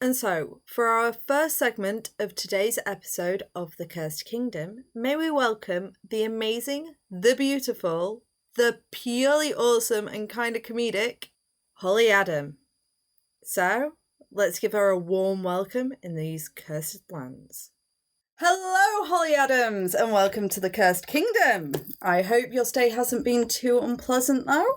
And so, for our first segment of today's episode of The Cursed Kingdom, may we welcome the amazing, the beautiful, the purely awesome and kind of comedic Holly Adam. So, let's give her a warm welcome in these cursed lands. Hello, Holly Adams, and welcome to The Cursed Kingdom. I hope your stay hasn't been too unpleasant, though.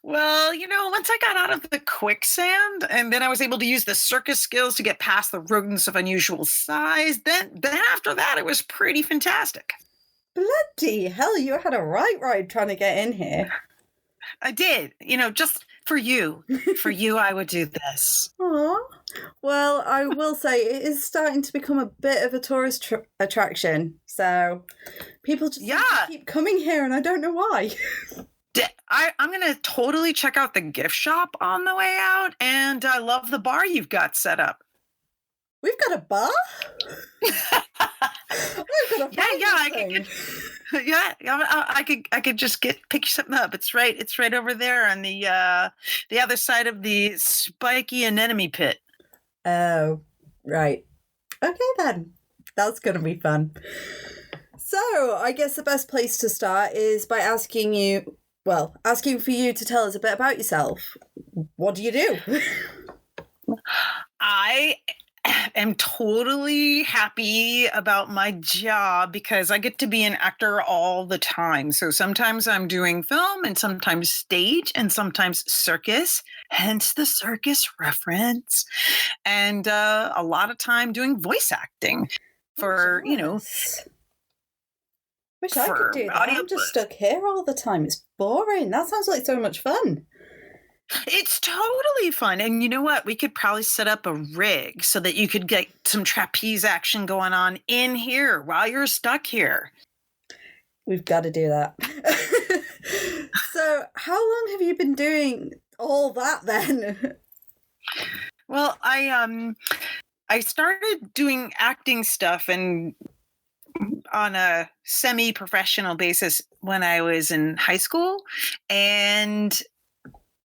Well, once I got out of the quicksand and then I was able to use the circus skills to get past the rodents of unusual size, then after that it was pretty fantastic. Bloody hell, you had a right ride trying to get in here. I did. Just for you. For you, I would do this. Aww. Well, I will say it is starting to become a bit of a tourist attraction. So people just keep coming here and I don't know why. I'm going to totally check out the gift shop on the way out, and I love the bar you've got set up. We've got a bar? I could just pick something up. It's right over there on the other side of the spiky anemone pit. Oh, right. Okay then. That's going to be fun. So, I guess the best place to start is by asking for you to tell us a bit about yourself. What do you do? I am totally happy about my job because I get to be an actor all the time. So sometimes I'm doing film and sometimes stage and sometimes circus, hence the circus reference. And a lot of time doing voice acting for, Wish I could do that. I'm just stuck here all the time. It's boring. That sounds like so much fun. It's totally fun. And you know what? We could probably set up a rig so that you could get some trapeze action going on in here while you're stuck here. We've got to do that. So how long have you been doing all that then? Well, I started doing acting stuff and on a semi-professional basis when I was in high school and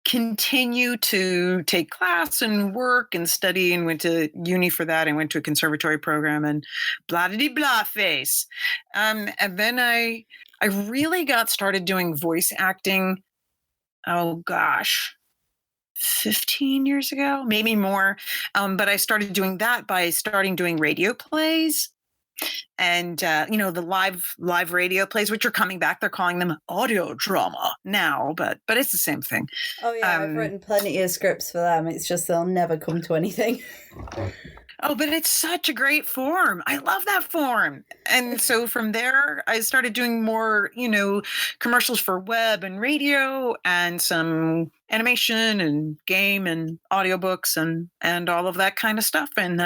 continue to take class and work and study and went to uni for that and went to a conservatory program and blah-de-blah face. And then I really got started doing voice acting. Oh gosh, 15 years ago, maybe more. But I started doing that by starting doing radio plays. And, the live radio plays, which are coming back, they're calling them audio drama now, but it's the same thing. Oh, yeah, I've written plenty of scripts for them. It's just they'll never come to anything. Oh, but it's such a great form. I love that form. And so from there, I started doing more, commercials for web and radio and some animation and game and audiobooks and all of that kind of stuff. And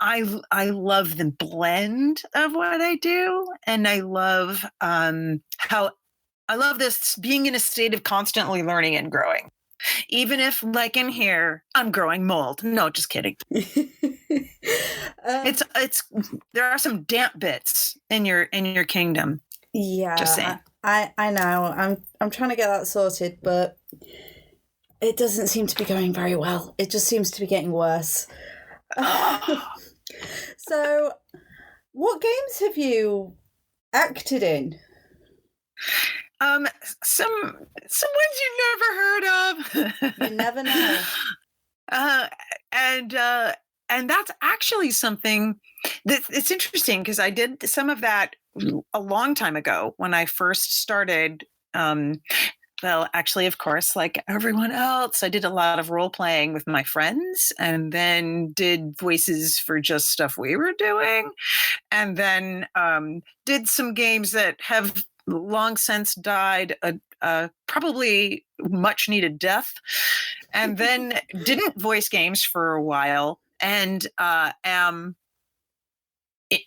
I love the blend of what I do, and I love how I love this being in a state of constantly learning and growing. Even if, like in here, I'm growing mold. No, just kidding. It's there are some damp bits in your kingdom. Yeah, just saying. I know. I'm trying to get that sorted, but it doesn't seem to be going very well. It just seems to be getting worse. So, what games have you acted in? Some ones you've never heard of. You never know. And that's actually something that it's interesting because I did some of that a long time ago when I first started. Well, actually, of course, like everyone else, I did a lot of role playing with my friends and then did voices for just stuff we were doing. And then did some games that have long since died probably much needed death. And then didn't voice games for a while and am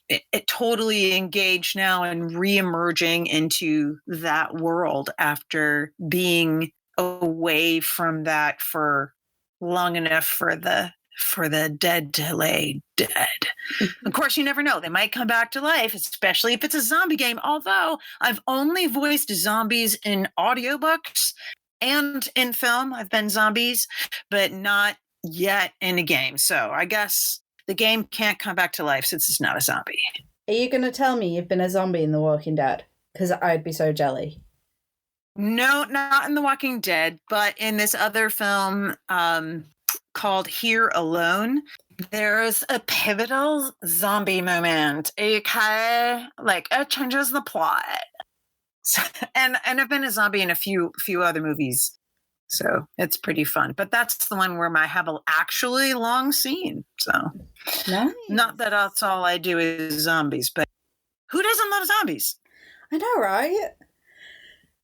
it totally engaged now and re-emerging into that world after being away from that for long enough for the dead to lay dead. Of course, you never know. They might come back to life, especially if it's a zombie game. Although I've only voiced zombies in audiobooks and in film. I've been zombies, but not yet in a game. So I guess the game can't come back to life since it's not a zombie. Are you going to tell me you've been a zombie in The Walking Dead? Because I'd be so jelly. No, not in The Walking Dead, but in this other film called Here Alone, there's a pivotal zombie moment. Okay, like it changes the plot. So, and I've been a zombie in a few other movies, so it's pretty fun. But that's the one where I have an actually long scene. So Nice. Not that that's all I do is zombies, but who doesn't love zombies? I know, right?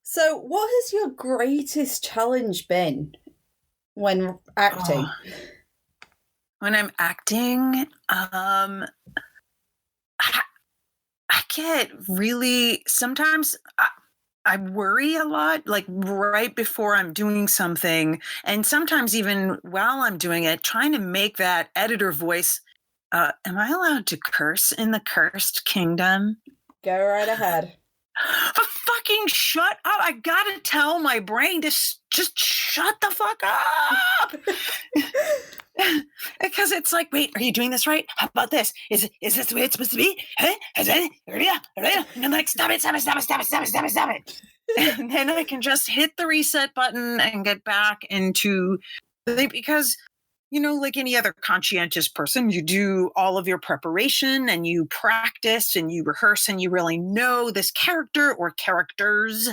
So, what has your greatest challenge been when acting? When I'm acting, I get really, sometimes I worry a lot, like right before I'm doing something, and sometimes even while I'm doing it, trying to make that editor voice. Am I allowed to curse in the Cursed Kingdom? Go right ahead. Fucking shut up. I gotta tell my brain to just shut the fuck up. Because it's like, wait, are you doing this right? How about this? Is this the way it's supposed to be? Huh? And I'm like, stop it. And then I can just hit the reset button and get back into because like any other conscientious person, you do all of your preparation and you practice and you rehearse and you really know this character or characters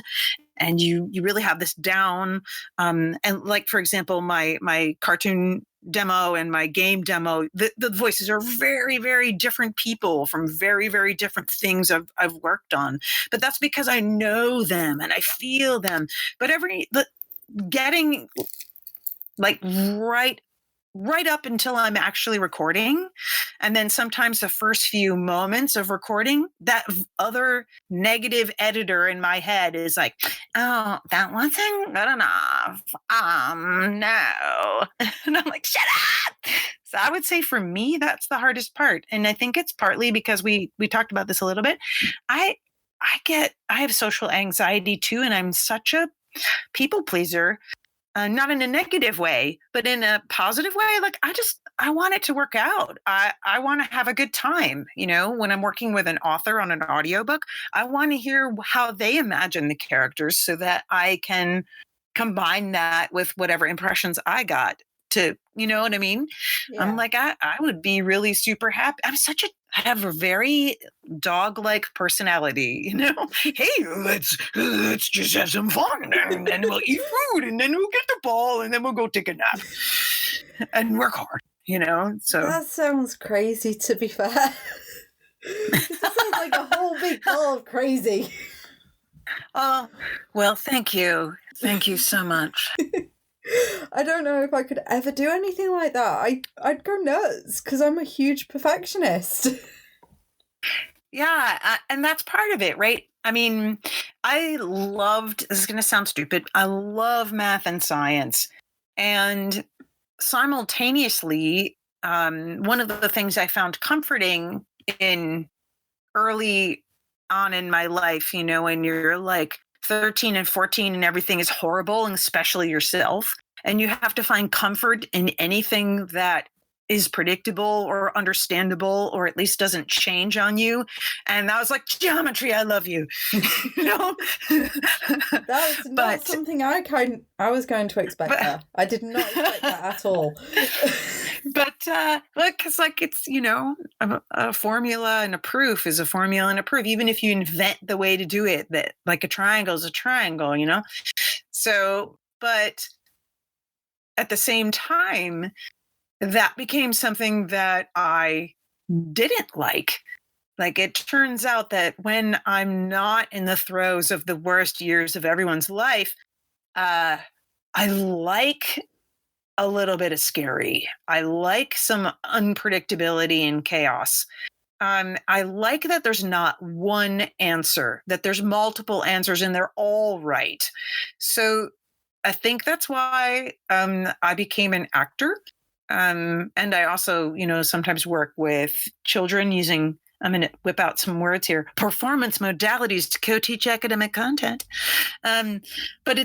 and you really have this down. And like, for example, my cartoon demo and my game demo, the voices are very, very different people from very, very different things I've worked on. But that's because I know them and I feel them. But getting like right up until I'm actually recording. And then sometimes the first few moments of recording, that other negative editor in my head is like, oh, that wasn't good enough. No. And I'm like, shut up. So I would say for me, that's the hardest part. And I think it's partly because we talked about this a little bit. I have social anxiety too. And I'm such a people pleaser. Not in a negative way, but in a positive way. Like I want it to work out. I want to have a good time. When I'm working with an author on an audiobook, I want to hear how they imagine the characters so that I can combine that with whatever impressions I got to, you know what I mean? Yeah. I'm like, I would be really super happy. I have a very dog-like personality, Hey, let's just have some fun, and then we'll eat food, and then we'll get the ball, and then we'll go take a nap and work hard, So that sounds crazy. To be fair, it sounds like a whole big ball of crazy. Well, thank you so much. I don't know if I could ever do anything like that. I'd go nuts because I'm a huge perfectionist. Yeah, and that's part of it, right? I mean, this is going to sound stupid, I love math and science. And simultaneously, one of the things I found comforting in early on in my life, when you're like 13 and 14 and everything is horrible, and especially yourself, and you have to find comfort in anything that is predictable or understandable or at least doesn't change on you. And I was like, geometry, I love you. That's not something I was going to expect there. I did not expect that at all. But because it's a formula and a proof is a formula and a proof, even if you invent the way to do it, that like a triangle is a triangle, So, but at the same time, that became something that I didn't like. Like, it turns out that when I'm not in the throes of the worst years of everyone's life, I like a little bit of scary. I like some unpredictability and chaos. I like that there's not one answer, that there's multiple answers and they're all right. So I think that's why I became an actor. And I also, sometimes work with children using, I'm going to whip out some words here, performance modalities to co-teach academic content. But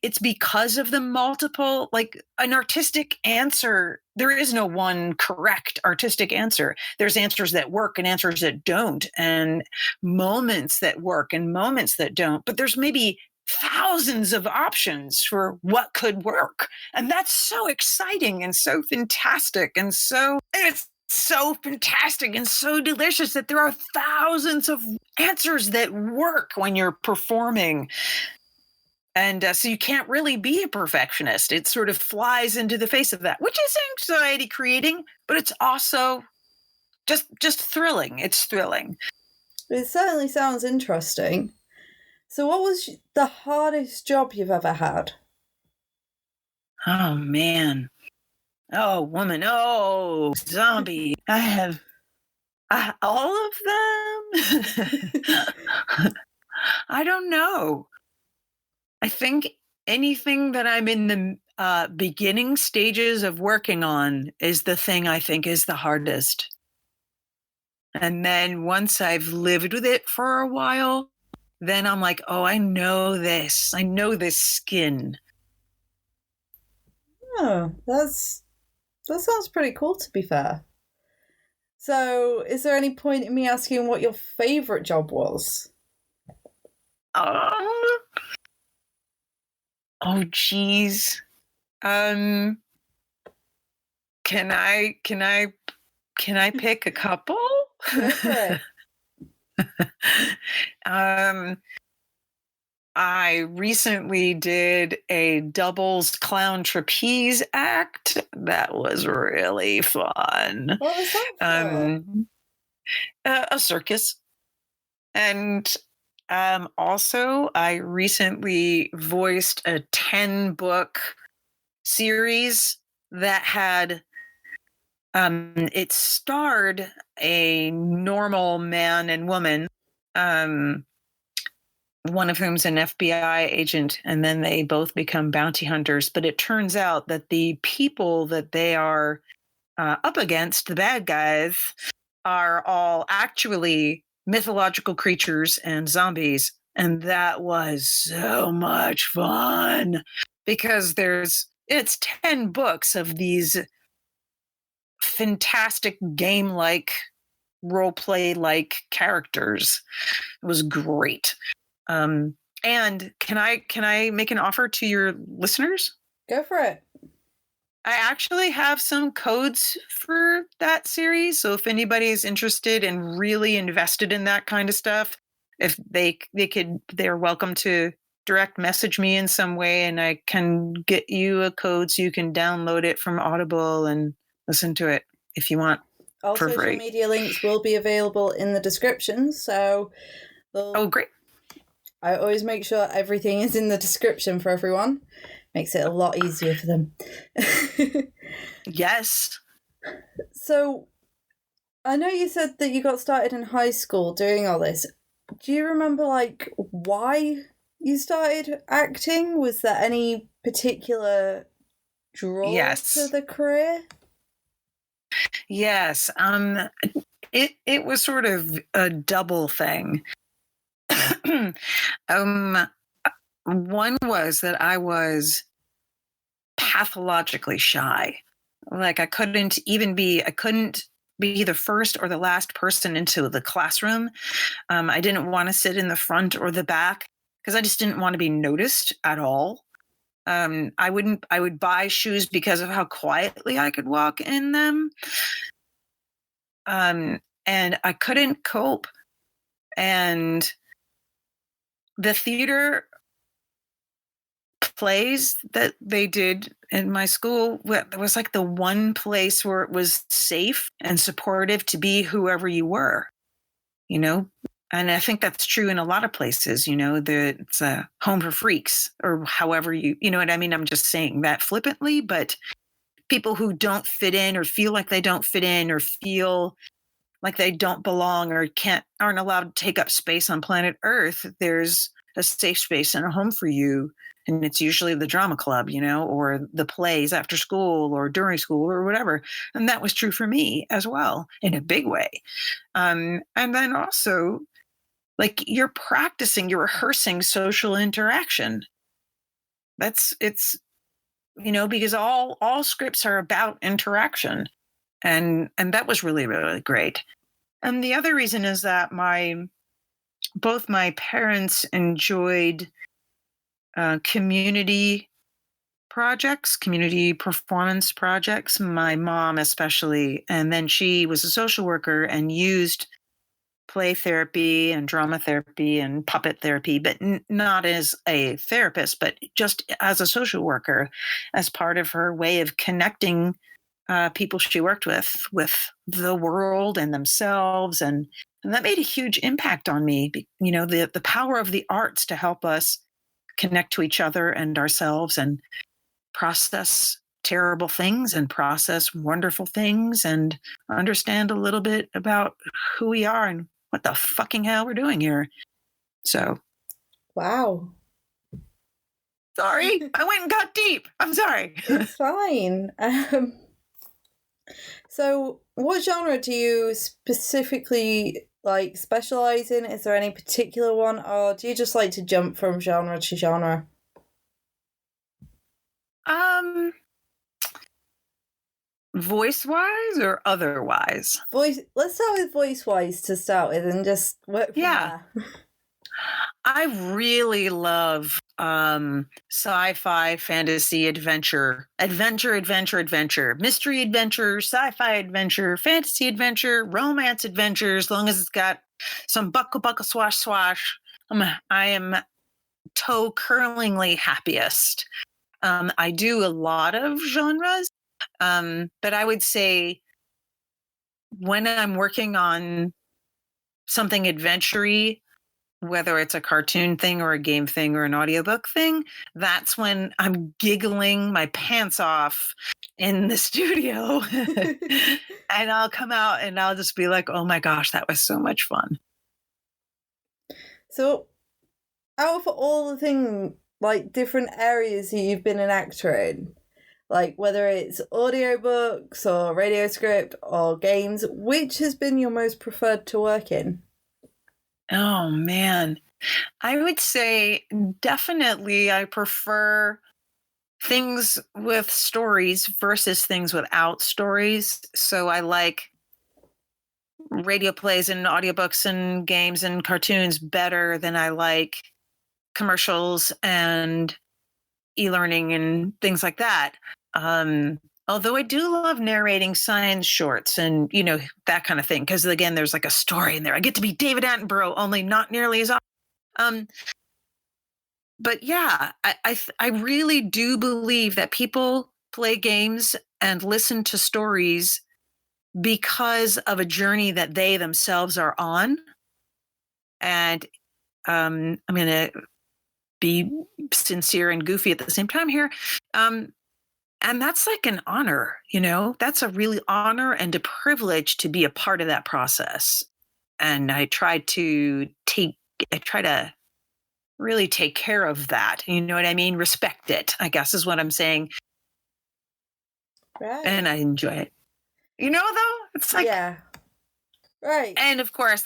it's because of the multiple, like an artistic answer. There is no one correct artistic answer. There's answers that work and answers that don't, and moments that work and moments that don't. But there's maybe thousands of options for what could work. And that's so exciting and so fantastic. And it's so fantastic and so delicious that there are thousands of answers that work when you're performing. And so you can't really be a perfectionist. It sort of flies into the face of that, which is anxiety creating, but it's also just thrilling. It's thrilling. It certainly sounds interesting. So what was the hardest job you've ever had? Oh, man. Oh, woman. Oh, zombie. I have all of them. I don't know. I think anything that I'm in the beginning stages of working on is the thing I think is the hardest. And then once I've lived with it for a while, then I'm like, oh, I know this. I know this skin. Oh, that sounds pretty cool, to be fair. So, is there any point in me asking what your favourite job was? Oh, geez. Can I pick a couple? Go for it. I recently did a doubles clown trapeze act. That was really fun. What was that for? A circus. And also, I recently voiced a 10-book series that had it starred a normal man and woman, one of whom's an FBI agent, and then they both become bounty hunters. But it turns out that the people that they are up against, the bad guys, are all actually mythological creatures and zombies. And that was so much fun because it's 10 books of these fantastic game-like, role-play-like characters. It was great. And can I make an offer to your listeners? Go for it. I actually have some codes for that series. So if anybody is interested and really invested in that kind of stuff, if they're welcome to direct message me in some way, and I can get you a code so you can download it from Audible and listen to it if you want. All for social free. Media links will be available in the description. So, oh, great. I always make sure everything is in the description for everyone. Makes it a lot easier for them. Yes. So, I know you said that you got started in high school doing all this. Do you remember, why you started acting? Was there any particular draw to the career? Yes. It was sort of a double thing. One was that I was pathologically shy. Like I couldn't be the first or the last person into the classroom. I didn't want to sit in the front or the back because I just didn't want to be noticed at all. I would buy shoes because of how quietly I could walk in them. And I couldn't cope. And the theater plays that they did in my school was like the one place where it was safe and supportive to be whoever you were, and I think that's true in a lot of places, it's a home for freaks or however you know what I mean. I'm just saying that flippantly, but people who don't fit in or feel like they don't fit in or feel like they don't belong or aren't allowed to take up space on planet Earth, there's a safe space and a home for you. And it's usually the drama club, or the plays after school or during school or whatever. And that was true for me as well in a big way. And then also, you're rehearsing social interaction. it's because all scripts are about interaction, and that was really, really great. And the other reason is that both my parents enjoyed community projects, community performance projects, my mom especially. And then she was a social worker and used play therapy and drama therapy and puppet therapy, but not as a therapist, but just as a social worker, as part of her way of connecting people she worked with the world and themselves. And that made a huge impact on me. The power of the arts to help us connect to each other and ourselves and process terrible things and process wonderful things and understand a little bit about who we are and what the fucking hell we're doing here. So. Wow. Sorry, I went and got deep. I'm sorry. It's fine. So what genre do you specifically specialize in? Is there any particular one, or do you just like to jump from genre to genre? Voice-wise or otherwise? Voice. Let's start with voice-wise to start with, and just work from there. I really love sci-fi, fantasy, adventure, mystery adventure, sci-fi adventure, fantasy adventure, romance adventure. As long as it's got some buckle, swash, swash, I am toe curlingly happiest. I do a lot of genres, but I would say when I'm working on something adventure-y, whether it's a cartoon thing or a game thing or an audiobook thing, that's when I'm giggling my pants off in the studio. And I'll come out and I'll just be like, oh my gosh, that was so much fun. So out of all the things, different areas that you've been an actor in, whether it's audiobooks or radio script or games, which has been your most preferred to work in? Oh, man. I would say definitely I prefer things with stories versus things without stories. So I like radio plays and audiobooks and games and cartoons better than I like commercials and e-learning and things like that. Although I do love narrating science shorts and, that kind of thing. Because, again, there's a story in there. I get to be David Attenborough, only not nearly as often. But, yeah, I really do believe that people play games and listen to stories because of a journey that they themselves are on. And I'm going to be sincere and goofy at the same time here. And that's an honor, that's a really honor and a privilege to be a part of that process. And I try to really take care of that. You know what I mean? Respect it, I guess is what I'm saying. Right. And I enjoy it. Though? It's yeah. Right. And of course,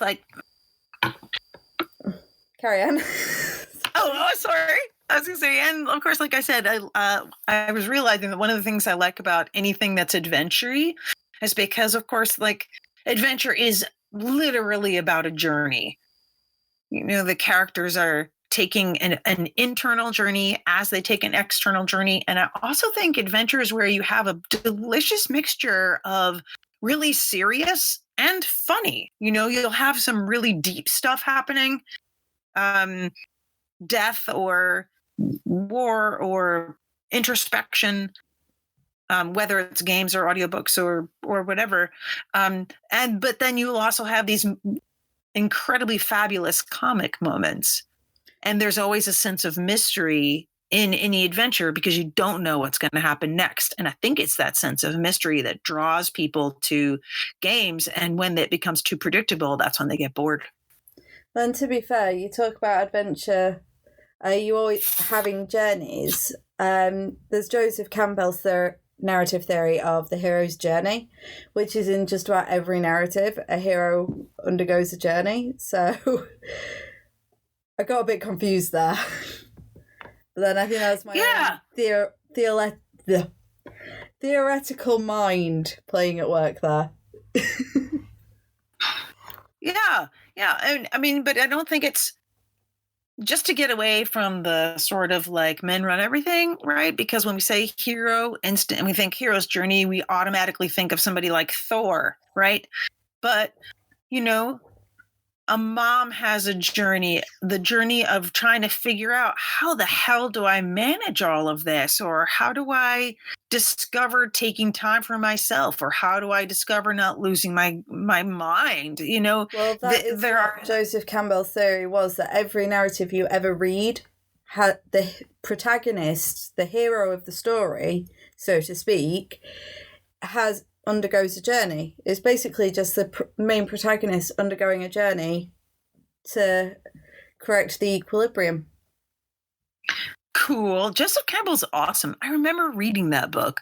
carry on. oh, sorry. I was going to say, and of course, like I said, I was realizing that one of the things I like about anything that's adventure-y is because, of course, adventure is literally about a journey. The characters are taking an internal journey as they take an external journey. And I also think adventure is where you have a delicious mixture of really serious and funny. You'll have some really deep stuff happening. Death or war or introspection, whether it's games or audiobooks or whatever. But then you'll also have these incredibly fabulous comic moments. And there's always a sense of mystery in any adventure because you don't know what's going to happen next. And I think it's that sense of mystery that draws people to games. And when it becomes too predictable, that's when they get bored. And to be fair, you talk about adventure, you always having journeys. There's Joseph Campbell's narrative theory of the hero's journey, which is in just about every narrative, a hero undergoes a journey. So I got a bit confused there. then I think that was my own theoretical mind playing at work there. Yeah. And I mean, but I don't think it's just to get away from the sort of like men run everything, right? Because when we say hero instant and we think hero's journey, we automatically think of somebody like Thor, right? But, you know, a mom has a journey, the journey of trying to figure out how the hell do I manage all of this? Or how do I discover taking time for myself? Or how do I discover not losing my mind? You know, well, that is what Joseph Campbell's theory was, that every narrative you ever read had the protagonist, the hero of the story, so to speak, undergoes a journey. It's basically just the main protagonist undergoing a journey to correct the equilibrium. Cool. Joseph Campbell's awesome. I remember reading that book.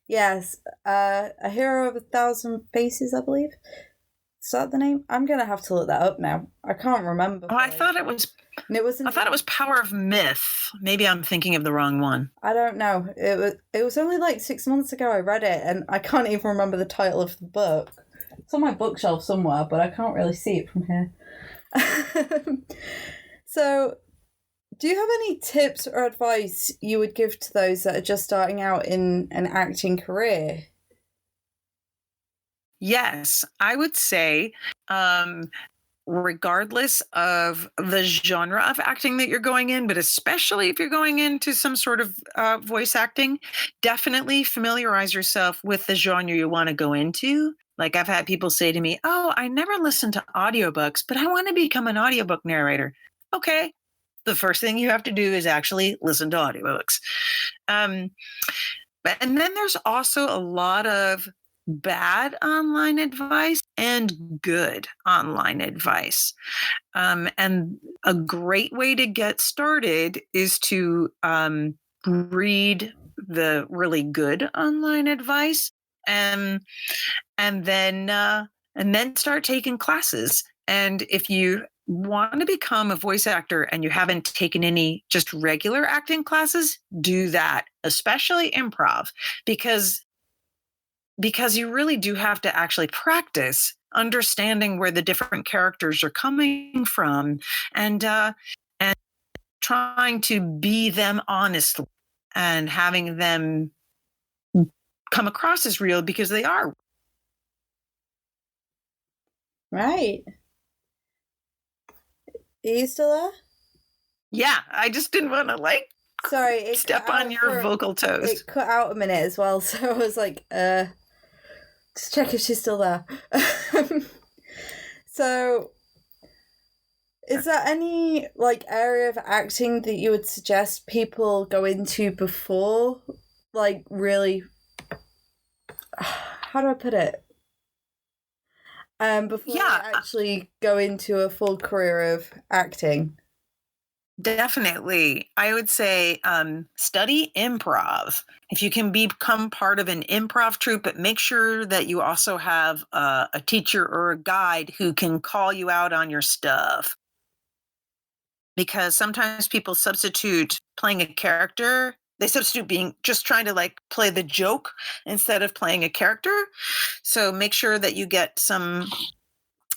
Yes, A Hero of a Thousand Faces, I believe. Is that the name? I'm gonna have to look that up now. I can't remember. Oh, I thought it was. I thought it was Power of Myth. Maybe I'm thinking of the wrong one. I don't know. It was only like 6 months ago I read it, and I can't even remember the title of the book. It's on my bookshelf somewhere, but I can't really see it from here. So, do you have any tips or advice you would give to those that are just starting out in an acting career? Yes, I would say, regardless of the genre of acting that you're going in, but especially if you're going into some sort of voice acting, definitely familiarize yourself with the genre you want to go into. Like I've had people say to me, "Oh, I never listened to audiobooks, but I want to become an audiobook narrator." Okay. The first thing you have to do is actually listen to audiobooks. And then there's also a lot of bad online advice and good online advice. And a great way to get started is to read the really good online advice and then start taking classes. And if you want to become a voice actor and you haven't taken any just regular acting classes, do that, especially improv, because you really do have to actually practice understanding where the different characters are coming from and trying to be them honestly and having them come across as real because they are. Right. Are you still there? Yeah, I just didn't want to step on your vocal toes. It cut out a minute as well, so I was like, just check if she's still there. So, is there any area of acting that you would suggest people go into before, really? How do I put it? Before they actually go into a full career of acting. Definitely. I would say study improv. If you can become part of an improv troupe, but make sure that you also have a teacher or a guide who can call you out on your stuff. Because sometimes people substitute playing a character. They substitute being just trying to play the joke instead of playing a character. So make sure that you get some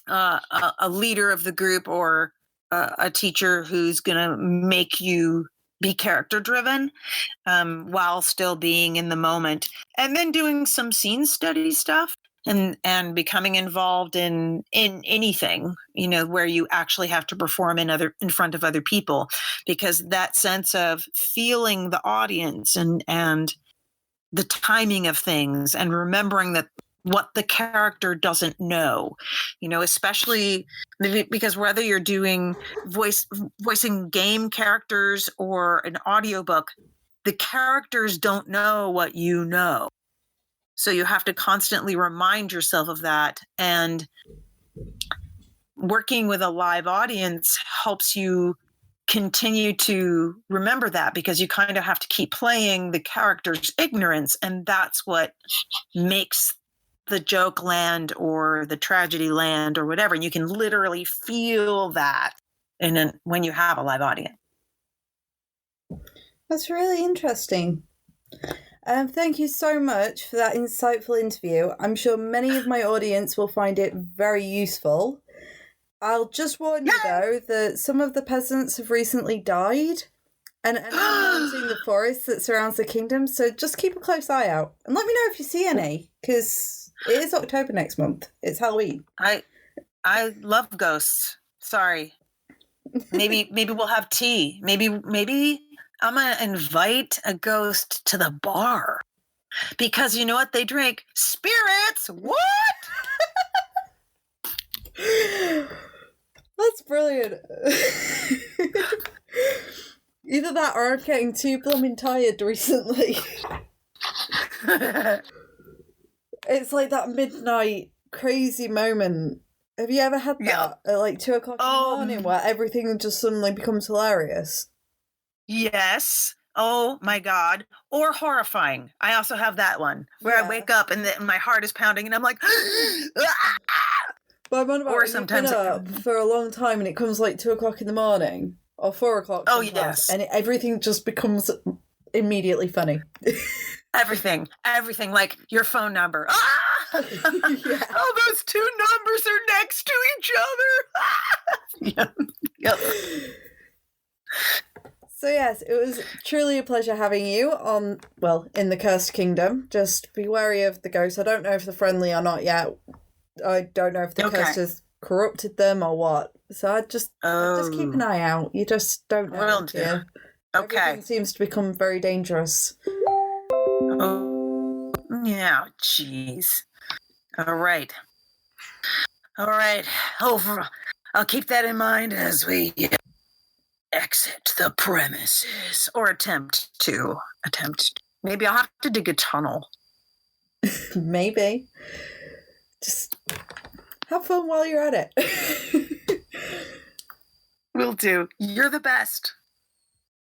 a leader of the group or a teacher who's going to make you be character driven while still being in the moment, and then doing some scene study stuff and becoming involved in anything, where you actually have to perform in front of other people, because that sense of feeling the audience and the timing of things and remembering that what the character doesn't know, especially because whether you're doing voicing game characters or an audiobook, the characters don't know what you know. So you have to constantly remind yourself of that. And working with a live audience helps you continue to remember that, because you kind of have to keep playing the character's ignorance. And that's what makes the joke land or the tragedy land or whatever. You can literally feel that when you have a live audience. That's really interesting. Thank you so much for that insightful interview. I'm sure many of my audience will find it very useful. I'll just warn you, though, that some of the peasants have recently died and are now managing the forest that surrounds the kingdom, so just keep a close eye out. And let me know if you see any, because it is October next month. It's Halloween. I love ghosts. Sorry. Maybe we'll have tea. Maybe I'm gonna invite a ghost to the bar because you know what they drink? Spirits. What? That's brilliant. Either that or I'm getting too blooming tired recently. It's like that midnight crazy moment. Have you ever had that at like 2 o'clock in the morning where everything just suddenly becomes hilarious? Yes. Oh my God. Or horrifying. I also have that one where I wake up and my heart is pounding and I'm like, but I'm on about or sometimes you've been up for a long time and it comes like 2 o'clock in the morning or 4 o'clock. Oh, yes. And everything just becomes immediately funny. Everything, like your phone number. Oh, those two numbers are next to each other. Yep. So yes, it was truly a pleasure having you on, in the Cursed Kingdom. Just be wary of the ghosts. I don't know if they're friendly or not yet. I don't know if the curse has corrupted them or what. So I just keep an eye out. You just don't know. Will do. Yeah. Okay. Everything seems to become very dangerous. Oh, yeah, jeez. All right. I'll keep that in mind as we exit the premises, or attempt to. Maybe I'll have to dig a tunnel. Maybe. Just have fun while you're at it. Will do. You're the best.